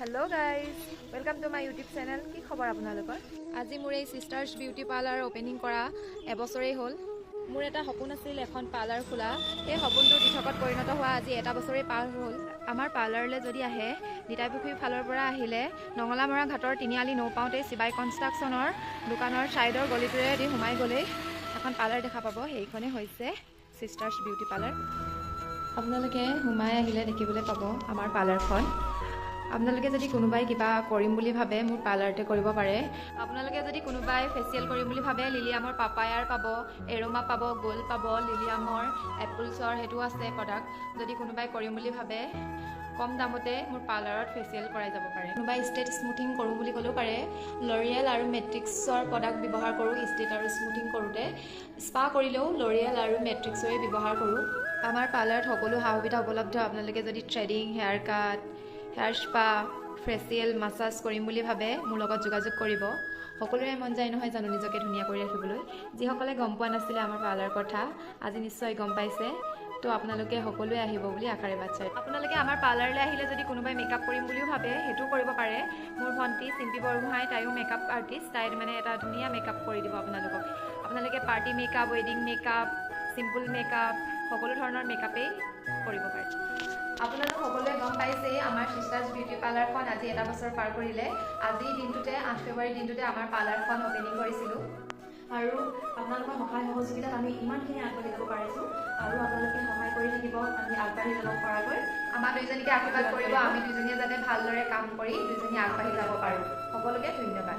Hello guys, welcome to my YouTube channel. কি খবৰ আপোনালোকৰ? আজি মোৰ এই সিস্টাৰ্ছ বিউটি পাৰ্লাৰ ওপেনিং কৰা এবছৰেই হ'ল। মোৰ এটা সপোন আছিল এখন পাৰ্লাৰ খোলা। এই সপোনটো দিঠকত পৰিণত হোৱা আজি এটা বছৰেই পাৰ হ'ল। আমাৰ পাৰ্লাৰলৈ যদি আহে নিতাইপুখুৰী ফালৰ পৰা আহিলে নঙলামৰা ঘাটৰ তিনিআলি নৌপাওঁতে চিবাই কনষ্ট্ৰাকশ্যনৰ দোকানৰ ছাইডৰ গলিটোৰেদি সোমাই গ'লেই এখন পাৰ্লাৰ দেখা পাব। সেইখনেই হৈছে সিস্টাৰ্ছ বিউটি পাৰ্লাৰ। আপোনালোকে সোমাই আহিলে দেখিবলৈ পাব আমাৰ পাৰ্লাৰখন। আপোনালোকে যদি কোনোবাই কিবা কৰিম বুলি ভাবে মোৰ পাৰ্লাৰতে কৰিব পাৰে। আপোনালোকে যদি কোনোবাই ফেচিয়েল কৰিম বুলি ভাবে লিলিয়ামৰ পাপায়াৰ পাব, এৰোমা পাব, গোল পাব, লিলিয়ামৰ এপলছৰ সেইটো আছে প্ৰডাক্ট। যদি কোনোবাই কৰিম বুলি ভাবে কম দামতে মোৰ পাৰ্লাৰত ফেচিয়েল কৰাই যাব পাৰে। কোনোবাই ষ্টেট স্মুথিং কৰোঁ বুলি ক'লেও পাৰে। লৰিয়েল আৰু মেট্ৰিক্সৰ প্ৰডাক্ট ব্যৱহাৰ কৰোঁ ষ্টেট আৰু স্মুথিং কৰোঁতে। স্পা কৰিলেও লৰিয়েল আৰু মেট্ৰিক্সৰে ব্যৱহাৰ কৰোঁ। আমাৰ পাৰ্লাৰত সকলো সা সুবিধা উপলব্ধ। আপোনালোকে যদি থ্ৰেডিং, হেয়াৰ কাট, হেয়াৰ স্পা, ফেচিয়েল, মাছাজ কৰিম বুলি ভাবে মোৰ লগত যোগাযোগ কৰিব। সকলোৰে মন যায় নহয় জানো নিজকে ধুনীয়া কৰি ৰাখিবলৈ। যিসকলে গম পোৱা নাছিলে আমাৰ পাৰ্লাৰ কথা আজি নিশ্চয় গম পাইছে। তো আপোনালোকে সকলোৱে আহিব বুলি আশাৰে বাচ্ছাই। আপোনালোকে আমাৰ পাৰ্লাৰলৈ আহিলে যদি কোনোবাই মেকআপ কৰিম বুলিও ভাবে সেইটোও কৰিব পাৰে। মোৰ ভণ্টি চিম্পী বৰগোহাঁই, তাইও মেকআপ আৰ্টিষ্ট। তাই মানে এটা ধুনীয়া মেকআপ কৰি দিব আপোনালোকক। আপোনালোকে পাৰ্টি মেকআপ, ৱেডিং মেকআপ, চিম্পল মেকআপ সকলো ধৰণৰ মেকআপেই কৰিব পাৰে। আপোনালোক সকলোৱে গম পাইছেই আমাৰ সিস্টাৰ্ছ বিউটি পাৰ্লাৰখন আজি এটা বছৰ পাৰ কৰিলে। আজি দিনটোতে 8 ফেব্ৰুৱাৰী দিনটোতে আমাৰ পাৰ্লাৰখন ওপেনিং কৰিছিলোঁ আৰু আপোনালোকৰ সহায় সহযোগিতাত আমি ইমানখিনি আগবাঢ়ি যাব পাৰিছোঁ আৰু আপোনালোকে সহায় কৰি থাকিব আমি আগবাঢ়ি যাব পৰাকৈ। আমাৰ দুইজনীকে আশীৰ্বাদ কৰিব আমি দুইজনীয়ে যাতে ভালদৰে কাম কৰি দুইজনী আগবাঢ়ি যাব পাৰোঁ। সকলোকে ধন্যবাদ।